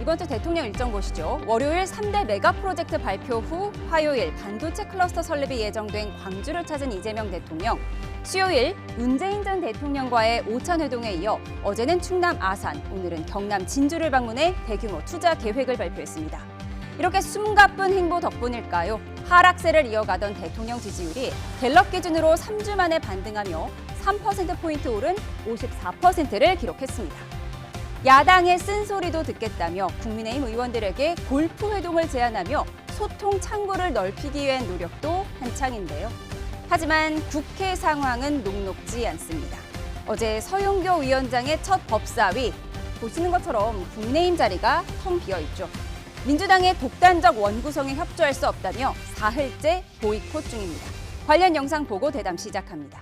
이번 주 대통령 일정 보시죠. 월요일 3대 메가 프로젝트 발표 후 화요일 반도체 클러스터 설립이 예정된 광주를 찾은 이재명 대통령. 수요일 문재인 전 대통령과의 오찬 회동에 이어 어제는 충남 아산, 오늘은 경남 진주를 방문해 대규모 투자 계획을 발표했습니다. 이렇게 숨가쁜 행보 덕분일까요? 하락세를 이어가던 대통령 지지율이 갤럽 기준으로 3주 만에 반등하며 3%포인트 오른 54%를 기록했습니다. 야당의 쓴소리도 듣겠다며 국민의힘 의원들에게 골프 회동을 제안하며 소통 창구를 넓히기 위한 노력도 한창인데요. 하지만 국회 상황은 녹록지 않습니다. 어제 서용교 위원장의 첫 법사위, 보시는 것처럼 국민의힘 자리가 텅 비어있죠. 민주당의 독단적 원구성에 협조할 수 없다며 사흘째 보이콧 중입니다. 관련 영상 보고 대담 시작합니다.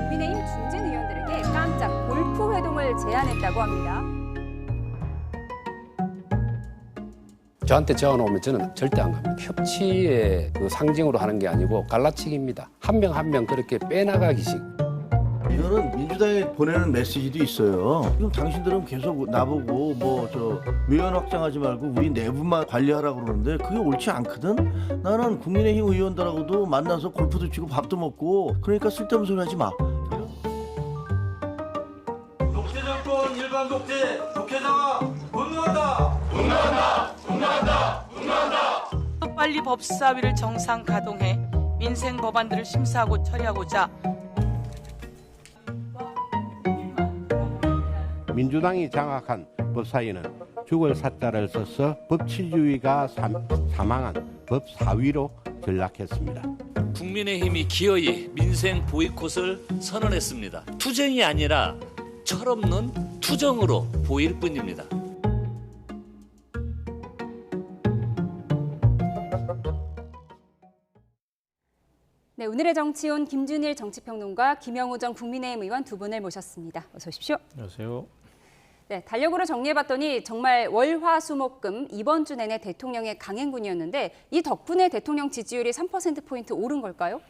국민의힘 중진 의원들에게 깜짝 골프 회동을 제안했다고 합니다. 저한테 제안 오면 저는 절대 안 갑니다. 협치의 그 상징으로 하는 게 아니고 갈라치기입니다. 한 명 한 명 그렇게 빼나가기식. 이거는 민주당에 보내는 메시지도 있어요. 지금 당신들은 계속 나보고 외연 확장하지 말고 우리 내부만 관리하라고 그러는데 그게 옳지 않거든. 나는 국민의힘 의원들하고도 만나서 골프도 치고 밥도 먹고 그러니까 쓸데없는 소리 하지 마. 독재 정권 일반 독재자가 분노한다. 빨리 법사위를 정상 가동해 민생 법안들을 심사하고 처리하고자 민주당이 장악한 법사위는 죽을 사자를 써서 법치주의가 사망한 법사위로 전락했습니다. 국민의힘이 기어이 민생 보이콧을 선언했습니다. 투쟁이 아니라 철없는 투정으로 보일 뿐입니다. 네, 오늘의 정치온 김준일 정치평론가, 김영우 전 국민의힘 의원 두 분을 모셨습니다. 어서 오십시오. 안녕하세요. 네, 달력으로 정리해봤더니 정말 월, 화, 수, 목, 금 이번 주 내내 대통령의 강행군이었는데 이 덕분에 대통령 지지율이 3%포인트 오른 걸까요?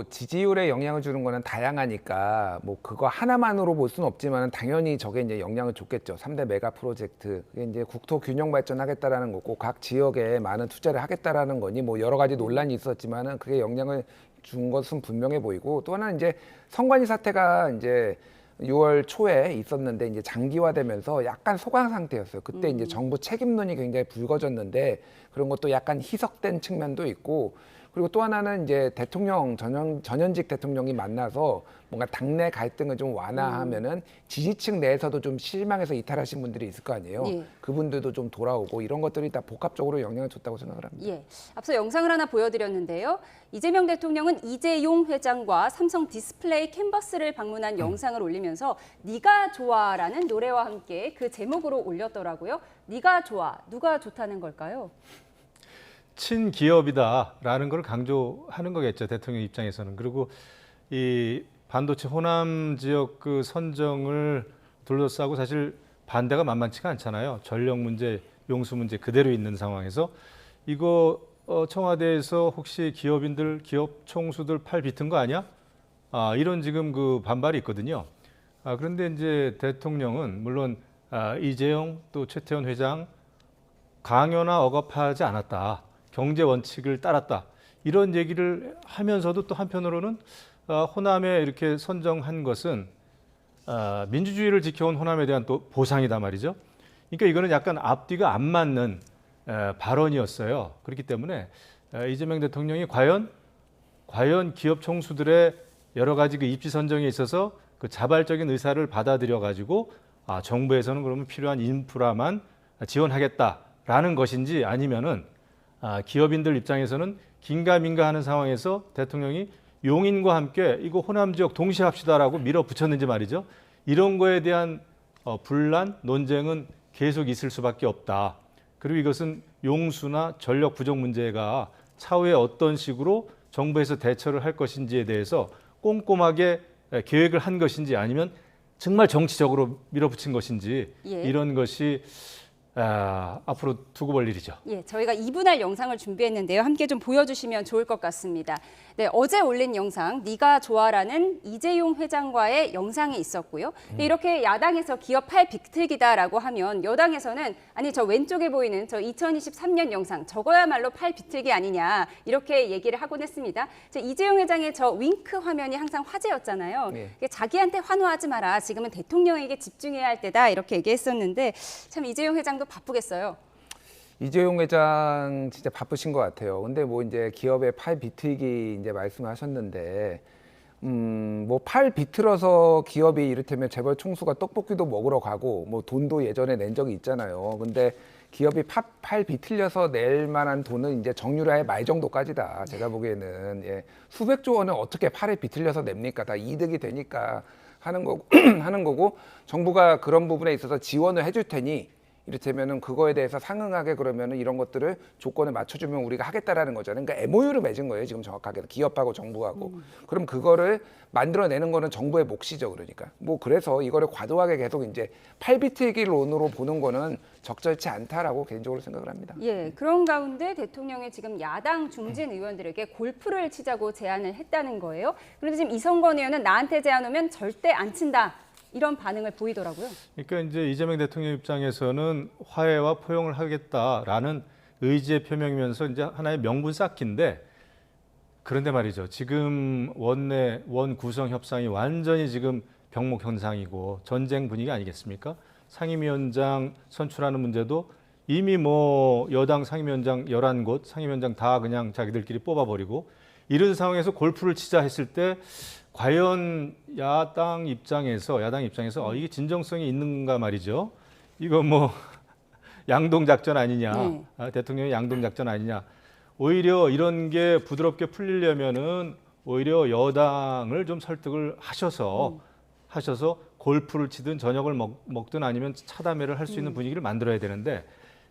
지지율에 영향을 주는 거는 다양하니까 그거 하나만으로 볼 수는 없지만 당연히 저게 이제 영향을 줬겠죠. 3대 메가 프로젝트. 그게 이제 국토 균형 발전하겠다라는 거고 각 지역에 많은 투자를 하겠다라는 거니 여러 가지 논란이 있었지만은 그게 영향을 준 것은 분명해 보이고 또 하나는 이제 선관위 사태가 이제 6월 초에 있었는데 이제 장기화되면서 약간 소강 상태였어요. 그때 이제 정부 책임론이 굉장히 불거졌는데 그런 것도 약간 희석된 측면도 있고 그리고 또 하나는 이제 대통령 전현직 대통령이 만나서 뭔가 당내 갈등을 좀 완화하면은 지지층 내에서도 좀 실망해서 이탈하신 분들이 있을 거 아니에요. 예. 그분들도 좀 돌아오고 이런 것들이 다 복합적으로 영향을 줬다고 생각을 합니다. 예, 앞서 영상을 하나 보여드렸는데요. 이재명 대통령은 이재용 회장과 삼성 디스플레이 캔버스를 방문한 영상을 올리면서 네가 좋아라는 노래와 함께 그 제목으로 올렸더라고요. 네가 좋아, 누가 좋다는 걸까요? 친기업이다라는 걸 강조하는 거겠죠, 대통령 입장에서는. 그리고 이 반도체 호남 지역 그 선정을 둘러싸고 사실 반대가 만만치가 않잖아요. 전력 문제, 용수 문제 그대로 있는 상황에서 이거 청와대에서 혹시 기업인들, 기업 총수들 팔 비튼 거 아니야? 이런 지금 그 반발이 있거든요. 그런데 이제 대통령은 물론 이재용 또 최태원 회장 강요나 억압하지 않았다. 경제 원칙을 따랐다. 이런 얘기를 하면서도 또 한편으로는 호남에 이렇게 선정한 것은 민주주의를 지켜온 호남에 대한 또 보상이다 말이죠. 그러니까 이거는 약간 앞뒤가 안 맞는 발언이었어요. 그렇기 때문에 이재명 대통령이 과연 기업 총수들의 여러 가지 그 입지 선정에 있어서 그 자발적인 의사를 받아들여 가지고 정부에서는 그러면 필요한 인프라만 지원하겠다라는 것인지 아니면은 기업인들 입장에서는 긴가민가 하는 상황에서 대통령이 용인과 함께 이거 호남 지역 동시에 합시다라고 밀어붙였는지 말이죠. 이런 거에 대한 분란, 논쟁은 계속 있을 수밖에 없다. 그리고 이것은 용수나 전력 부족 문제가 차후에 어떤 식으로 정부에서 대처를 할 것인지에 대해서 꼼꼼하게 계획을 한 것인지 아니면 정말 정치적으로 밀어붙인 것인지 예. 이런 것이 앞으로 두고 볼 일이죠. 예, 저희가 2분할 영상을 준비했는데요. 함께 좀 보여주시면 좋을 것 같습니다. 네, 어제 올린 영상, 네가 좋아라는 이재용 회장과의 영상이 있었고요. 이렇게 야당에서 기업 팔 비틀기다라고 하면 여당에서는 아니 저 왼쪽에 보이는 저 2023년 영상 저거야말로 팔 비틀기 아니냐 이렇게 얘기를 하곤 했습니다. 이재용 회장의 저 윙크 화면이 항상 화제였잖아요. 네. 자기한테 환호하지 마라. 지금은 대통령에게 집중해야 할 때다 이렇게 얘기했었는데 참 이재용 회장도 바쁘겠어요. 이재용 회장 진짜 바쁘신 것 같아요. 근데 뭐 이제 기업의 팔 비틀기 이제 말씀하셨는데, 뭐 팔 비틀어서 기업이 이를테면 재벌 총수가 떡볶이도 먹으러 가고 뭐 돈도 예전에 낸 적이 있잖아요. 근데 기업이 팔 비틀려서 낼 만한 돈은 이제 정유라의 말 정도까지다. 제가 보기에는 예. 수백조 원을 어떻게 팔에 비틀려서 냅니까? 다 이득이 되니까 하는 거고 하는 거고 정부가 그런 부분에 있어서 지원을 해줄 테니. 이를테면은 그거에 대해서 상응하게 그러면은 이런 것들을 조건을 맞춰주면 우리가 하겠다라는 거잖아요. 그러니까 MOU를 맺은 거예요. 지금 정확하게 기업하고 정부하고. 그럼 그거를 만들어내는 거는 정부의 몫이죠. 그러니까 뭐 그래서 이거를 과도하게 계속 이제 팔비틀기론으로 보는 거는 적절치 않다라고 개인적으로 생각을 합니다. 예, 그런 가운데 대통령이 지금 야당 중진 의원들에게 골프를 치자고 제안을 했다는 거예요. 그런데 지금 이성건 의원은 나한테 제안 오면 절대 안 친다. 이런 반응을 보이더라고요. 그러니까 이제 이재명 대통령 입장에서는 화해와 포용을 하겠다라는 의지의 표명이면서 이제 하나의 명분 쌓기인데 그런데 말이죠. 지금 원 구성 협상이 완전히 지금 병목 현상이고 전쟁 분위기 아니겠습니까? 상임위원장 선출하는 문제도 이미 뭐 여당 상임위원장 11곳 상임위원장 다 그냥 자기들끼리 뽑아버리고 이런 상황에서 골프를 치자 했을 때 과연 야당 입장에서 이게 진정성이 있는가 말이죠. 이거 뭐 양동 작전 아니냐, 대통령의 양동 작전 아니냐. 오히려 이런 게 부드럽게 풀리려면은 오히려 여당을 좀 설득을 하셔서 골프를 치든 저녁을 먹든 아니면 차담회를 할 수 있는 분위기를 만들어야 되는데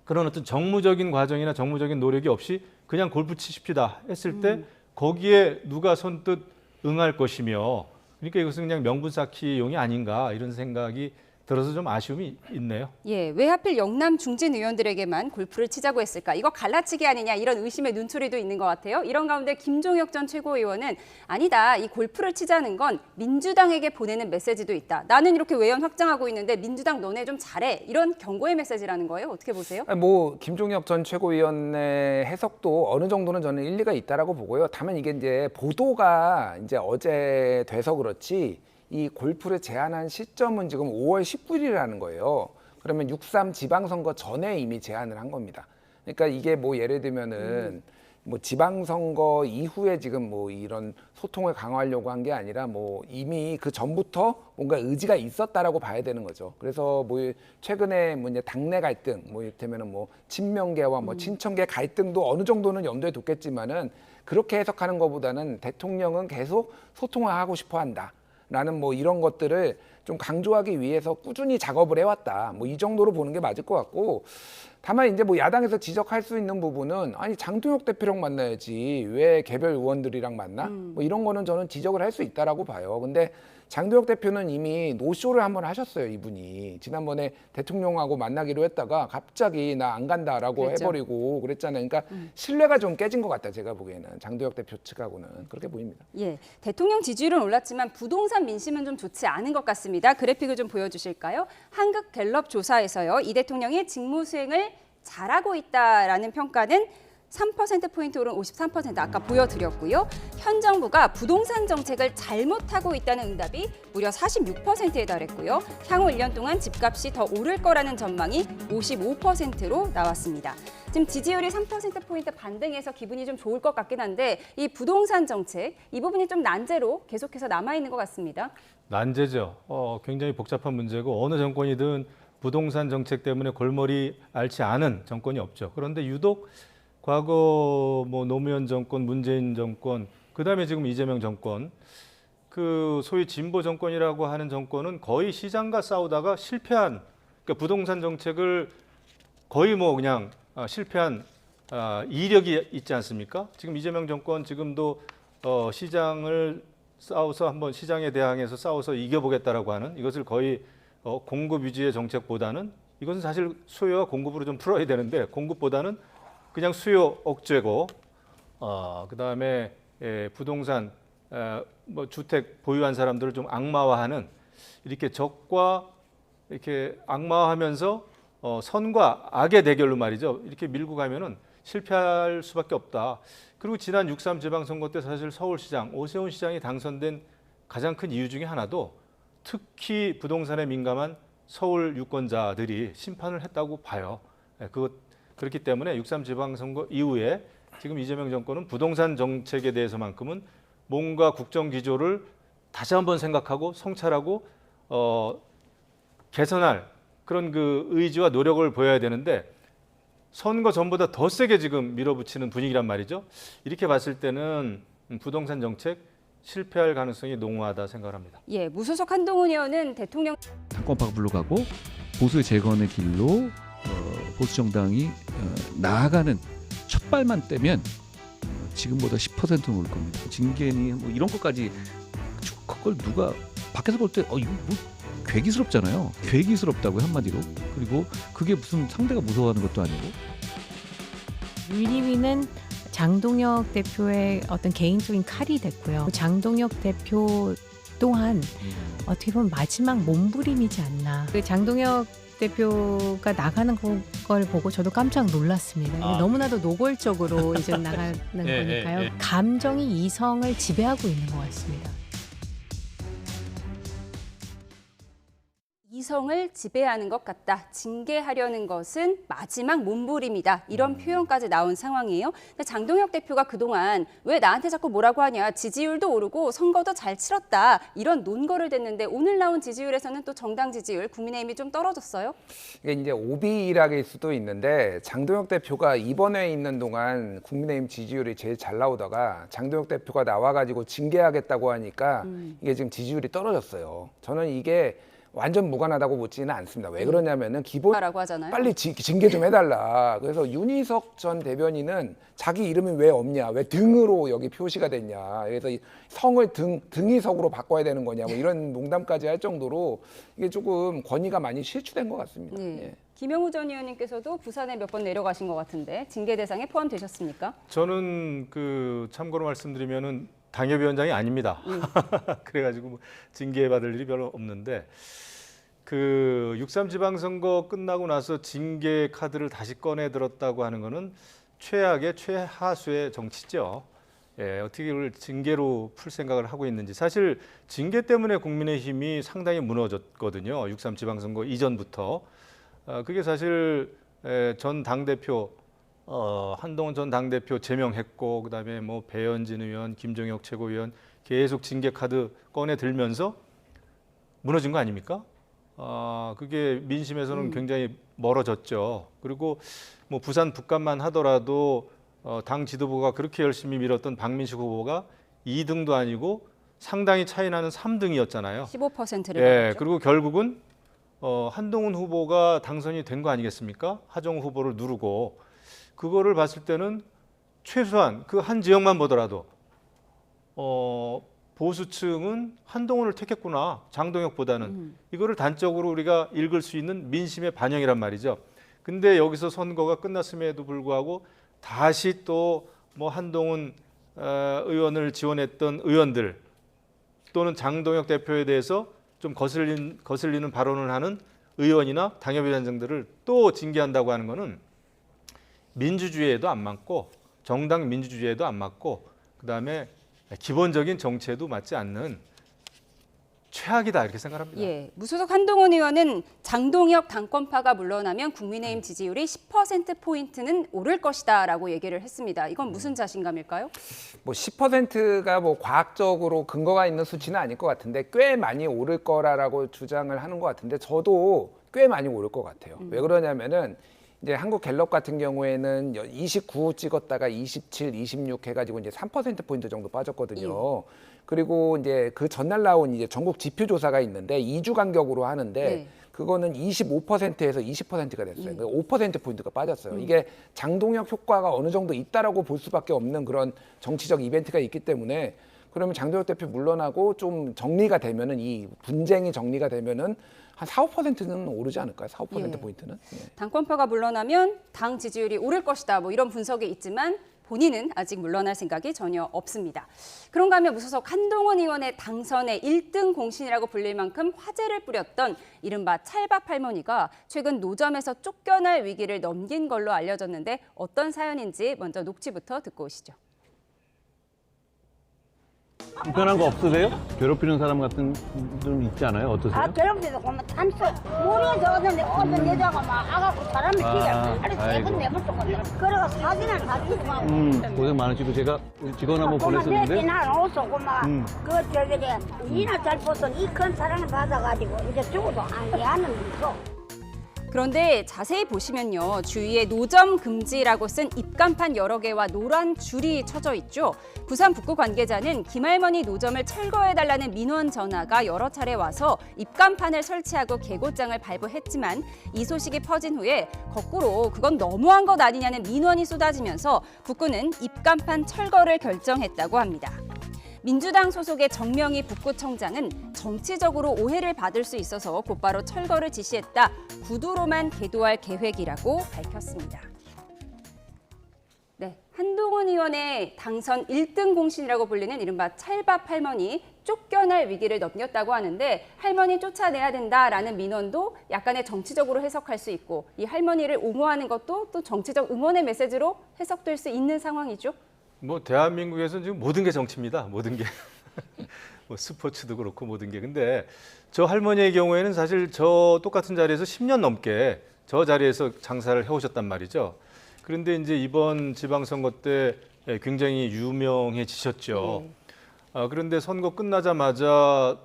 그런 어떤 정무적인 과정이나 정무적인 노력이 없이 그냥 골프 치십시다 했을 때 거기에 누가 선뜻 응할 것이며 그러니까 이것은 그냥 명분 쌓기용이 아닌가 이런 생각이 들어서 좀 아쉬움이 있네요. 예, 왜 하필 영남 중진 의원들에게만 골프를 치자고 했을까? 이거 갈라치기 아니냐 이런 의심의 눈초리도 있는 것 같아요. 이런 가운데 김종혁 전 최고위원은 아니다. 이 골프를 치자는 건 민주당에게 보내는 메시지도 있다. 나는 이렇게 외연 확장하고 있는데 민주당 너네 좀 잘해. 이런 경고의 메시지라는 거예요. 어떻게 보세요? 뭐 김종혁 전 최고위원의 해석도 어느 정도는 저는 일리가 있다라고 보고요. 다만 이게 이제 보도가 이제 어제 돼서 그렇지 이 골프를 제안한 시점은 지금 5월 19일이라는 거예요. 그러면 6.3 지방선거 전에 이미 제안을 한 겁니다. 그러니까 이게 뭐 예를 들면은 뭐 지방선거 이후에 지금 뭐 이런 소통을 강화하려고 한 게 아니라 뭐 이미 그 전부터 뭔가 의지가 있었다라고 봐야 되는 거죠. 그래서 뭐 최근에 뭐 이제 당내 갈등, 뭐 이를테면은 뭐 친명계와 뭐 친청계 갈등도 어느 정도는 염두에 뒀겠지만은 그렇게 해석하는 것보다는 대통령은 계속 소통을 하고 싶어 한다. 라는 뭐 이런 것들을 좀 강조하기 위해서 꾸준히 작업을 해왔다. 뭐 이 정도로 보는 게 맞을 것 같고 다만 이제 뭐 야당에서 지적할 수 있는 부분은 아니 장동혁 대표랑 만나야지 왜 개별 의원들이랑 만나? 뭐 이런 거는 저는 지적을 할 수 있다라고 봐요. 근데 장동혁 대표는 이미 노쇼를 한번 하셨어요. 이분이 지난번에 대통령하고 만나기로 했다가 갑자기 나 안 간다라고 그랬죠. 해버리고 그랬잖아요. 그러니까 신뢰가 좀 깨진 것 같다. 제가 보기에는 장동혁 대표 측하고는 그렇게 보입니다. 예, 대통령 지지율은 올랐지만 부동산 민심은 좀 좋지 않은 것 같습니다. 그래픽을 좀 보여주실까요? 한국갤럽 조사에서요. 이 대통령이 직무 수행을 잘하고 있다라는 평가는 3%포인트 오른 53% 아까 보여드렸고요. 현 정부가 부동산 정책을 잘못하고 있다는 응답이 무려 46%에 달했고요. 향후 1년 동안 집값이 더 오를 거라는 전망이 55%로 나왔습니다. 지금 지지율이 3%포인트 반등해서 기분이 좀 좋을 것 같긴 한데 이 부동산 정책, 이 부분이 좀 난제로 계속해서 남아있는 것 같습니다. 난제죠. 굉장히 복잡한 문제고 어느 정권이든 부동산 정책 때문에 골머리 앓지 않은 정권이 없죠. 그런데 유독 과거 뭐 노무현 정권, 문재인 정권, 그다음에 지금 이재명 정권, 그 소위 진보 정권이라고 하는 정권은 거의 시장과 싸우다가 실패한, 그러니까 부동산 정책을 거의 뭐 그냥 실패한 이력이 있지 않습니까? 지금 이재명 정권 지금도 시장을 싸워서 한번 시장에 대항해서 싸워서 이겨보겠다라고 하는 이것을 거의 공급 위주의 정책보다는 이것은 사실 수요와 공급으로 좀 풀어야 되는데 공급보다는 그냥 수요 억제고 그다음에 부동산 뭐 주택 보유한 사람들을 좀 악마화하는 이렇게 적과 이렇게 악마화하면서 선과 악의 대결로 말이죠. 이렇게 밀고 가면은 실패할 수밖에 없다. 그리고 지난 6.3 지방선거 때 사실 서울시장 오세훈 시장이 당선된 가장 큰 이유 중에 하나도 특히 부동산에 민감한 서울 유권자들이 심판을 했다고 봐요. 그렇기 때문에 6.3 지방선거 이후에 지금 이재명 정권은 부동산 정책에 대해서만큼은 뭔가 국정 기조를 다시 한번 생각하고 성찰하고 개선할 그런 그 의지와 노력을 보여야 되는데 선거 전보다 더 세게 지금 밀어붙이는 분위기란 말이죠. 이렇게 봤을 때는 부동산 정책 실패할 가능성이 농후하다 생각합니다. 예, 무소속 한동훈 의원은 대통령 당권파가 물러가고 보수의 재건의 길로 보수 정당이 나아가는 첫 발만 떼면 지금보다 10%는 올 겁니다. 징계니 뭐 이런 것까지 그걸 누가 밖에서 볼 때 이거 뭐 괴기스럽잖아요. 괴기스럽다고요, 한마디로. 그리고 그게 무슨 상대가 무서워하는 것도 아니고. 윤리위는 장동혁 대표의 어떤 개인적인 칼이 됐고요. 장동혁 대표 또한 어떻게 보면 마지막 몸부림이지 않나. 그 장동혁 대표가 나가는 걸 보고 저도 깜짝 놀랐습니다. 너무나도 노골적으로 이제 나가는 거니까요. 감정이 이성을 지배하고 있는 것 같습니다. 이성을 지배하는 것 같다. 징계하려는 것은 마지막 몸부림이다. 이런 표현까지 나온 상황이에요. 근데 장동혁 대표가 그동안 왜 나한테 자꾸 뭐라고 하냐. 지지율도 오르고 선거도 잘 치렀다. 이런 논거를 댔는데 오늘 나온 지지율에서는 또 정당 지지율, 국민의힘이 좀 떨어졌어요? 이게 이제 오비락일 수도 있는데 장동혁 대표가 이번에 있는 동안 국민의힘 지지율이 제일 잘 나오다가 장동혁 대표가 나와가지고 징계하겠다고 하니까 이게 지금 지지율이 떨어졌어요. 저는 이게 완전 무관하다고 보지는 않습니다. 왜 그러냐면은 라고 하잖아요. 빨리 징계 좀 해달라. 그래서 윤희석 전 대변인은 자기 이름이 왜 없냐, 왜 등으로 여기 표시가 됐냐. 그래서 이 성을 등희석으로 바꿔야 되는 거냐, 뭐 이런 농담까지 할 정도로 이게 조금 권위가 많이 실추된 것 같습니다. 네. 예. 김영우 전 의원님께서도 부산에 몇 번 내려가신 것 같은데 징계 대상에 포함되셨습니까? 저는 참고로 말씀드리면은 당협위원장이 아닙니다. 그래가지고 뭐 징계받을 일이 별로 없는데 6.3 지방선거 끝나고 나서 징계 카드를 다시 꺼내 들었다고 하는 거는 최악의 최하수의 정치죠. 예, 어떻게 이걸 징계로 풀 생각을 하고 있는지. 사실 징계 때문에 국민의힘이 상당히 무너졌거든요. 6.3 지방선거 이전부터. 그게 사실 전 당대표 한동훈 전 당대표 제명했고 그다음에 뭐 배현진 의원, 김종혁 최고위원 계속 징계 카드 꺼내 들면서 무너진 거 아닙니까? 그게 민심에서는 굉장히 멀어졌죠. 그리고 뭐 부산 북간만 하더라도 당 지도부가 그렇게 열심히 밀었던 박민식 후보가 2등도 아니고 상당히 차이 나는 3등이었잖아요. 15%를 예, 받았죠. 그리고 결국은 한동훈 후보가 당선이 된 거 아니겠습니까? 하정우 후보를 누르고 그거를 봤을 때는 최소한 그 한 지역만 보더라도 보수층은 한동훈을 택했구나. 장동혁보다는. 이거를 단적으로 우리가 읽을 수 있는 민심의 반영이란 말이죠. 근데 여기서 선거가 끝났음에도 불구하고 다시 또 뭐 한동훈 의원을 지원했던 의원들 또는 장동혁 대표에 대해서 좀 거슬리는 발언을 하는 의원이나 당협위원장들을 또 징계한다고 하는 거는 민주주의에도 안 맞고 정당 민주주의에도 안 맞고 그다음에 기본적인 정치에도 맞지 않는 최악이다 이렇게 생각합니다. 예, 무소속 한동훈 의원은 장동혁 당권파가 물러나면 국민의힘 지지율이 10%포인트는 오를 것이다라고 얘기를 했습니다. 이건 무슨 자신감일까요? 뭐 10%가 뭐 과학적으로 근거가 있는 수치는 아닐 것 같은데 꽤 많이 오를 거라고 주장을 하는 것 같은데 저도 꽤 많이 오를 것 같아요. 왜 그러냐면은 이제 한국 갤럽 같은 경우에는 29 찍었다가 27, 26 해가지고 이제 3%포인트 정도 빠졌거든요. 그리고 이제 그 전날 나온 이제 전국 지표 조사가 있는데 2주 간격으로 하는데 그거는 25%에서 20%가 됐어요. 5%포인트가 빠졌어요. 이게 장동혁 효과가 어느 정도 있다라고 볼 수밖에 없는 그런 정치적 이벤트가 있기 때문에 그러면 장동혁 대표 물러나고 좀 정리가 되면은 이 분쟁이 정리가 되면은 한 4, 5%는 오르지 않을까요? 4, 5% 포인트는. 예. 당권파가 물러나면 당 지지율이 오를 것이다. 뭐 이런 분석이 있지만 본인은 아직 물러날 생각이 전혀 없습니다. 그런가 하면 무소속 한동훈 의원의 당선의 1등 공신이라고 불릴 만큼 화제를 뿌렸던 이른바 찰밥 할머니가 최근 노점에서 쫓겨날 위기를 넘긴 걸로 알려졌는데 어떤 사연인지 먼저 녹취부터 듣고 오시죠. 불편한 거 없으세요? 괴롭히는 사람 같은 분 있지 않아요? 어떠세요? 아, 괴롭히도 보면 참수. 모르면서 어떤 여자가 막 아가고 사람을 죽여. 아니, 세번 내면 쫓거든요. 그래가 사진을 다 찍고 막. 고생 많으시고 제가 직원 한번 보냈었는데. 날 옷쏘고 막. 그 저기 이나 잘 보던 이 큰 사랑을 받아가지고 이제 죽어도 안 하는 거. 그런데 자세히 보시면요. 주위에 노점 금지라고 쓴 입간판 여러 개와 노란 줄이 쳐져 있죠. 부산 북구 관계자는 김할머니 노점을 철거해달라는 민원 전화가 여러 차례 와서 입간판을 설치하고 개고장을 발부했지만 이 소식이 퍼진 후에 거꾸로 그건 너무한 것 아니냐는 민원이 쏟아지면서 북구는 입간판 철거를 결정했다고 합니다. 민주당 소속의 정명희 북구청장은 정치적으로 오해를 받을 수 있어서 곧바로 철거를 지시했다. 구두로만 계도할 계획이라고 밝혔습니다. 네, 한동훈 의원의 당선 1등 공신이라고 불리는 이른바 찰밥 할머니 쫓겨날 위기를 넘겼다고 하는데 할머니 쫓아내야 된다라는 민원도 약간의 정치적으로 해석할 수 있고 이 할머니를 옹호하는 것도 또 정치적 응원의 메시지로 해석될 수 있는 상황이죠. 뭐 대한민국에서는 지금 모든 게 정치입니다. 모든 게. 뭐 스포츠도 그렇고 모든 게. 근데 저 할머니의 경우에는 사실 저 똑같은 자리에서 10년 넘게 저 자리에서 장사를 해오셨단 말이죠. 그런데 이제 이번 지방선거 때 굉장히 유명해지셨죠. 그런데 선거 끝나자마자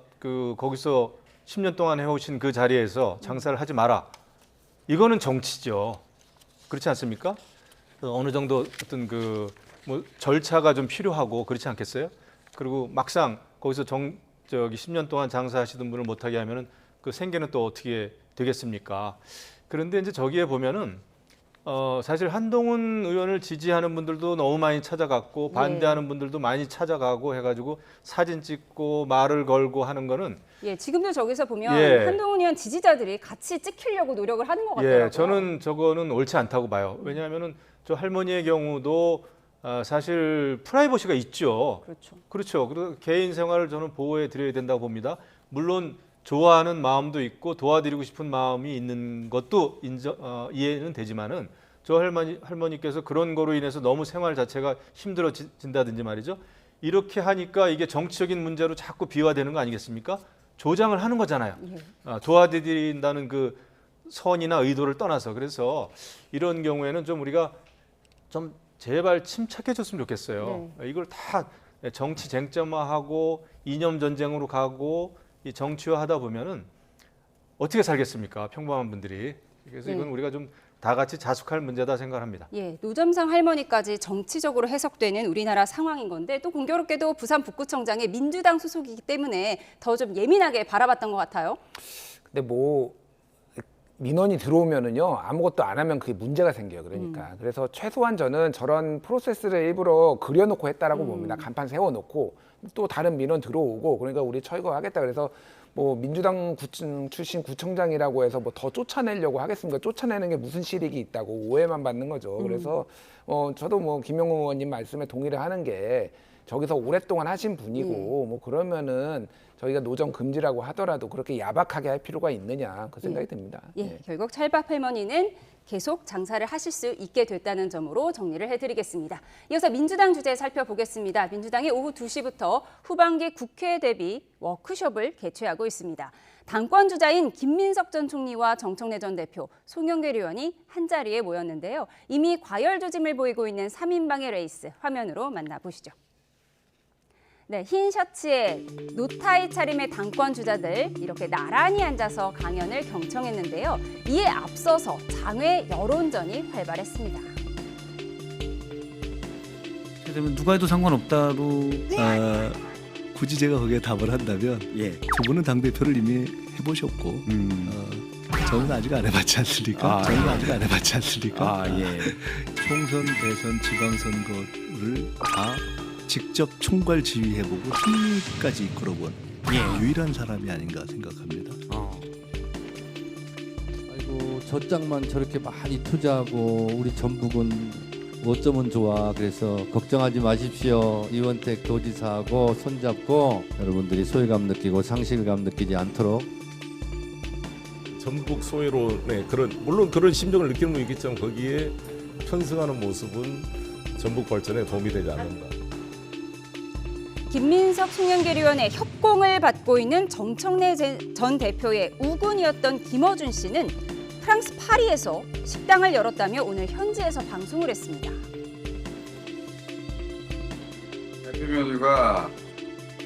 거기서 10년 동안 해오신 그 자리에서 장사를 하지 마라. 이거는 정치죠. 그렇지 않습니까? 어느 정도 어떤 뭐 절차가 좀 필요하고 그렇지 않겠어요? 그리고 막상 거기서 10년 동안 장사하시던 분을 못하게 하면은 그 생계는 또 어떻게 되겠습니까? 그런데 이제 저기에 보면은 사실 한동훈 의원을 지지하는 분들도 너무 많이 찾아갔고 반대하는 분들도 많이 찾아가고 해가지고 사진 찍고 말을 걸고 하는 거는 지금도 저기서 보면 한동훈 의원 지지자들이 같이 찍히려고 노력을 하는 것 같더라고요. 저는 저거는 옳지 않다고 봐요. 왜냐하면은 저 할머니의 경우도 사실 프라이버시가 있죠. 그렇죠. 그리고 개인 생활을 저는 보호해 드려야 된다고 봅니다. 물론 좋아하는 마음도 있고 도와드리고 싶은 마음이 있는 것도 이해는 되지만은 저 할머니께서 그런 거로 인해서 너무 생활 자체가 힘들어진다든지 말이죠. 이렇게 하니까 이게 정치적인 문제로 자꾸 비화되는 거 아니겠습니까? 조장을 하는 거잖아요. 도와드린다는 그 선이나 의도를 떠나서. 그래서 이런 경우에는 좀 우리가 좀 제발 침착해졌으면 좋겠어요. 이걸 다 정치 쟁점화하고 이념 전쟁으로 가고 이 정치화하다 보면은 어떻게 살겠습니까? 평범한 분들이. 그래서 이건 우리가 좀 다 같이 자숙할 문제다 생각합니다. 노점상 할머니까지 정치적으로 해석되는 우리나라 상황인 건데 또 공교롭게도 부산 북구청장이 민주당 소속이기 때문에 더 좀 예민하게 바라봤던 것 같아요. 근데 뭐 민원이 들어오면은요 아무것도 안 하면 그게 문제가 생겨요. 그러니까 그래서 최소한 저는 저런 프로세스를 일부러 그려놓고 했다라고 봅니다. 간판 세워놓고 또 다른 민원 들어오고 그러니까 우리 철거하겠다. 그래서 뭐 민주당 출신 구청장이라고 해서 뭐 더 쫓아내려고 하겠습니까? 쫓아내는 게 무슨 실익이 있다고 오해만 받는 거죠. 그래서 저도 뭐 김영우 의원님 말씀에 동의를 하는 게 저기서 오랫동안 하신 분이고 뭐 그러면은 저희가 노점 금지라고 하더라도 그렇게 야박하게 할 필요가 있느냐 그 생각이 듭니다. 결국 찰밥 할머니는 계속 장사를 하실 수 있게 됐다는 점으로 정리를 해드리겠습니다. 이어서 민주당 주제 살펴보겠습니다. 민주당이 오후 2시부터 후반기 국회 대비 워크숍을 개최하고 있습니다. 당권 주자인 김민석 전 총리와 정청래 전 대표, 송영길 의원이 한자리에 모였는데요. 이미 과열 조짐을 보이고 있는 3인방의 레이스 화면으로 만나보시죠. 흰 셔츠에 노타이 차림의 당권 주자들 이렇게 나란히 앉아서 강연을 경청했는데요. 이에 앞서서 장외 여론전이 활발했습니다. 그러면 누가 해도 상관없다로 굳이 제가 거기에 답을 한다면 두 분은 당대표를 이미 해보셨고 저는 아직 안 해봤지 않습니까? 총선, 대선, 지방선거를 다 직접 총괄 지휘해보고 승리까지 이끌어본 유일한 사람이 아닌가 생각합니다. 아이고 젖장만 저렇게 많이 투자하고 우리 전북은 어쩌면 좋아. 그래서 걱정하지 마십시오. 이원택 도지사하고 손잡고 여러분들이 소외감 느끼고 상실감 느끼지 않도록. 전북 소외로 물론 그런 심정을 느끼는 분이 있겠지만 거기에 편승하는 모습은 전북 발전에 도움이 되지 않는다. 김민석 송영길의원의 협공을 받고 있는 정청래 전 대표의 우군이었던 김어준 씨는 프랑스 파리에서 식당을 열었다며 오늘 현지에서 방송을 했습니다. 대표 메뉴가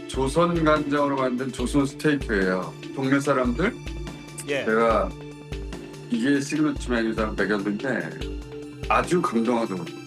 조선 간장으로 만든 조선 스테이크예요. 동네 사람들 제가 이게 시그니처 메뉴라고 먹였는데 아주 감동하더군요.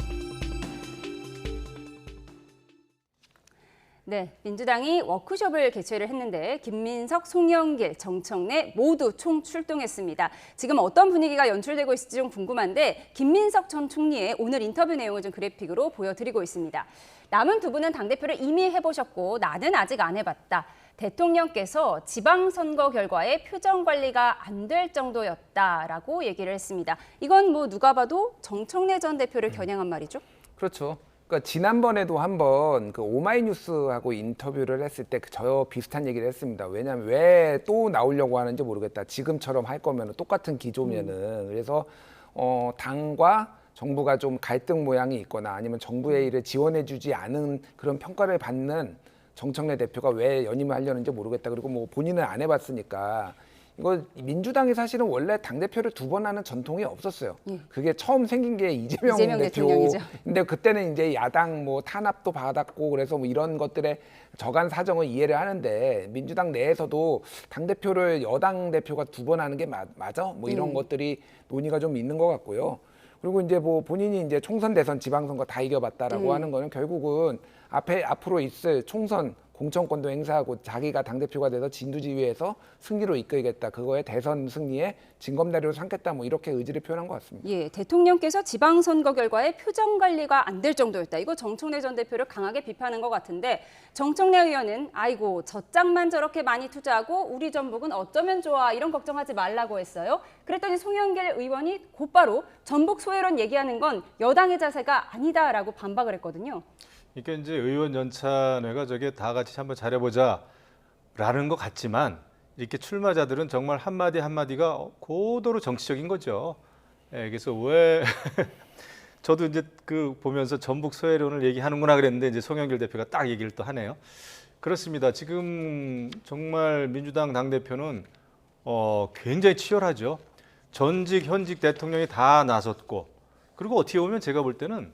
네, 민주당이 워크숍을 개최를 했는데 김민석, 송영길, 정청래 모두 총출동했습니다. 지금 어떤 분위기가 연출되고 있을지 좀 궁금한데 김민석 전 총리의 오늘 인터뷰 내용을 좀 그래픽으로 보여드리고 있습니다. 남은 두 분은 당대표를 이미 해보셨고 나는 아직 안 해봤다. 대통령께서 지방선거 결과에 표정 관리가 안 될 정도였다라고 얘기를 했습니다. 이건 뭐 누가 봐도 정청래 전 대표를 겨냥한 말이죠? 그렇죠. 그러니까 지난번에도 한번 그 오마이뉴스하고 인터뷰를 했을 때 저 비슷한 얘기를 했습니다. 왜냐하면 왜 또 나오려고 하는지 모르겠다. 지금처럼 할 거면 똑같은 기조면은. 그래서 당과 정부가 좀 갈등 모양이 있거나 아니면 정부의 일을 지원해주지 않은 그런 평가를 받는 정청래 대표가 왜 연임을 하려는지 모르겠다. 그리고 뭐 본인은 안 해봤으니까. 이거 민주당이 사실은 원래 당대표를 두 번 하는 전통이 없었어요. 그게 처음 생긴 게 이재명 대통령이죠. 근데 그때는 이제 야당 뭐 탄압도 받았고 그래서 뭐 이런 것들의 저간 사정을 이해를 하는데 민주당 내에서도 당대표를 여당 대표가 두 번 하는 게 맞아? 뭐 이런 것들이 논의가 좀 있는 것 같고요. 그리고 이제 뭐 본인이 이제 총선, 대선, 지방선거 다 이겨봤다라고 하는 거는 결국은 앞으로 있을 총선 공천권도 행사하고 자기가 당대표가 돼서 진두지휘해서 승리로 이끌겠다. 그거에 대선 승리에 징검다리로 삼겠다. 뭐 이렇게 의지를 표현한 것 같습니다. 예, 대통령께서 지방선거 결과에 표정 관리가 안 될 정도였다. 이거 정청래 전 대표를 강하게 비판한 것 같은데 정청래 의원은 아이고 젖장만 저렇게 많이 투자하고 우리 전북은 어쩌면 좋아 이런 걱정하지 말라고 했어요. 그랬더니 송영길 의원이 곧바로 전북 소외론 얘기하는 건 여당의 자세가 아니다라고 반박을 했거든요. 그러니까 이제 의원 연찬회가 저게 다 같이 한번 잘해보자라는 것 같지만 이렇게 출마자들은 정말 한마디 한마디가 고도로 정치적인 거죠. 예, 그래서 왜 저도 이제 그 보면서 전북 소외론을 얘기하는구나 그랬는데 이제 송영길 대표가 딱 얘기를 또 하네요. 그렇습니다. 지금 정말 민주당 당대표는 굉장히 치열하죠. 전직 현직 대통령이 다 나섰고 그리고 어떻게 보면 제가 볼 때는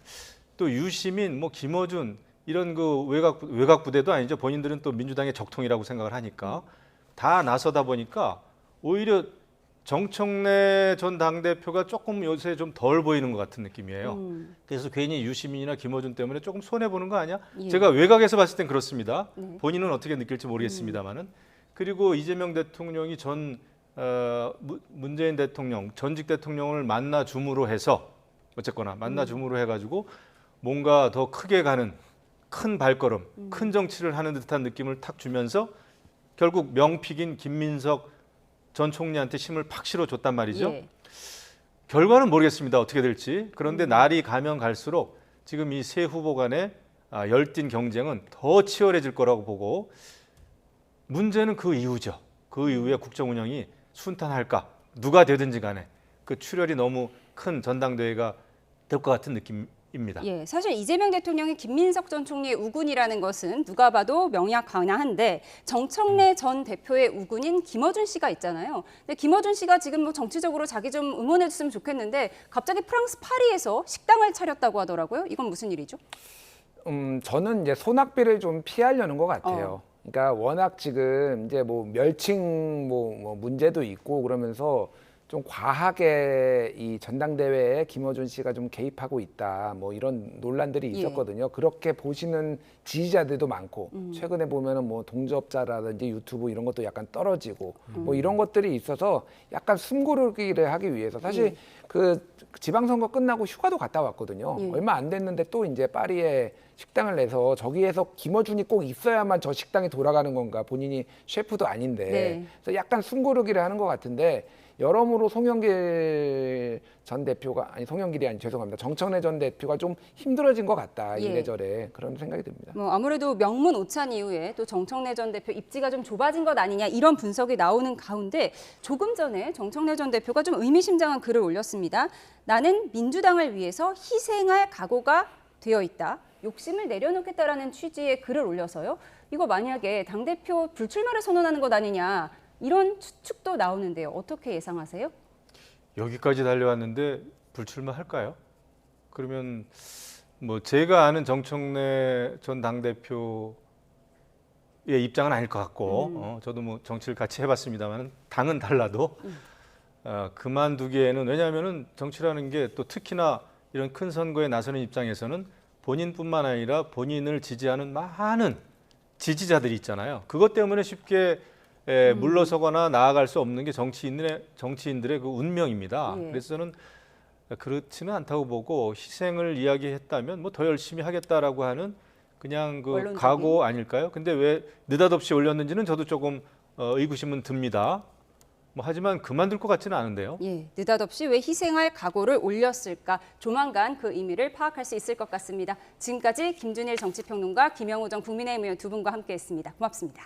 또 유시민, 뭐 김어준 이런 그 외곽 부대도 아니죠. 본인들은 또 민주당의 적통이라고 생각을 하니까 다 나서다 보니까 오히려 정청래 전 당대표가 조금 요새 좀 덜 보이는 것 같은 느낌이에요. 그래서 괜히 유시민이나 김어준 때문에 조금 손해 보는 거 아니야? 예. 제가 외곽에서 봤을 땐 그렇습니다. 네. 본인은 어떻게 느낄지 모르겠습니다만은 그리고 이재명 대통령이 문재인 대통령 전직 대통령을 만나 줌으로 해서 어쨌거나 만나 줌으로 해가지고. 뭔가 더 크게 가는 큰 발걸음, 큰 정치를 하는 듯한 느낌을 탁 주면서 결국 명픽인 김민석 전 총리한테 힘을 팍 실어줬단 말이죠. 예. 결과는 모르겠습니다. 어떻게 될지. 그런데 날이 가면 갈수록 지금 이 세 후보 간의 열띤 경쟁은 더 치열해질 거라고 보고 문제는 그 이후죠. 그 이후에 국정 운영이 순탄할까? 누가 되든지 간에 그 출혈이 너무 큰 전당대회가 될 것 같은 느낌입니다. 예, 사실 이재명 대통령이 김민석 전 총리의 우군이라는 것은 누가 봐도 명약관화한데 정청래 전 대표의 우군인 김어준 씨가 있잖아요. 근데 김어준 씨가 지금 뭐 정치적으로 자기 좀 응원해줬으면 좋겠는데 갑자기 프랑스 파리에서 식당을 차렸다고 하더라고요. 이건 무슨 일이죠? 저는 이제 손학비를 좀 피하려는 것 같아요. 그러니까 워낙 지금 이제 뭐 멸칭 뭐 문제도 있고 그러면서 좀 과하게 이 전당대회에 김어준 씨가 좀 개입하고 있다. 뭐 이런 논란들이 있었거든요. 그렇게 보시는 지지자들도 많고 최근에 보면은 뭐 동접자라든지 유튜브 이런 것도 약간 떨어지고 뭐 이런 것들이 있어서 약간 숨고르기를 하기 위해서 사실 그 지방선거 끝나고 휴가도 갔다 왔거든요. 얼마 안 됐는데 또 이제 파리에 식당을 내서 저기에서 김어준이 꼭 있어야만 저 식당이 돌아가는 건가, 본인이 셰프도 아닌데. 그래서 약간 숨고르기를 하는 것 같은데 여러모로 송영길 전 대표가 송영길이 아니 죄송합니다. 정청래 전 대표가 좀 힘들어진 것 같다. 이래저래 그런 생각이 듭니다. 뭐 아무래도 명문 오찬 이후에 또 정청래 전 대표 입지가 좀 좁아진 것 아니냐 이런 분석이 나오는 가운데 조금 전에 정청래 전 대표가 좀 의미심장한 글을 올렸습니다. 나는 민주당을 위해서 희생할 각오가 되어 있다. 욕심을 내려놓겠다라는 취지의 글을 올려서요. 이거 만약에 당대표 불출마를 선언하는 것 아니냐 이런 추측도 나오는데요. 어떻게 예상하세요? 여기까지 달려왔는데 불출마할까요? 그러면 뭐 제가 아는 정청래 전 당대표의 입장은 아닐 것 같고 저도 뭐 정치를 같이 해봤습니다만 당은 달라도 그만두기에는 왜냐하면은 정치라는 게 또 특히나 이런 큰 선거에 나서는 입장에서는 본인뿐만 아니라 본인을 지지하는 많은 지지자들이 있잖아요. 그것 때문에 쉽게 물러서거나 나아갈 수 없는 게 정치인들의 그 운명입니다. 그래서 저는 그렇지는 않다고 보고 희생을 이야기했다면 뭐 더 열심히 하겠다라고 하는 그냥 그 각오 아닐까요? 근데 왜 느닷없이 올렸는지는 저도 조금 의구심은 듭니다. 뭐 하지만 그만둘 것 같지는 않은데요. 느닷없이 왜 희생할 각오를 올렸을까? 조만간 그 의미를 파악할 수 있을 것 같습니다. 지금까지 김준일 정치평론가, 김영호 전 국민의힘 의원 두 분과 함께했습니다. 고맙습니다.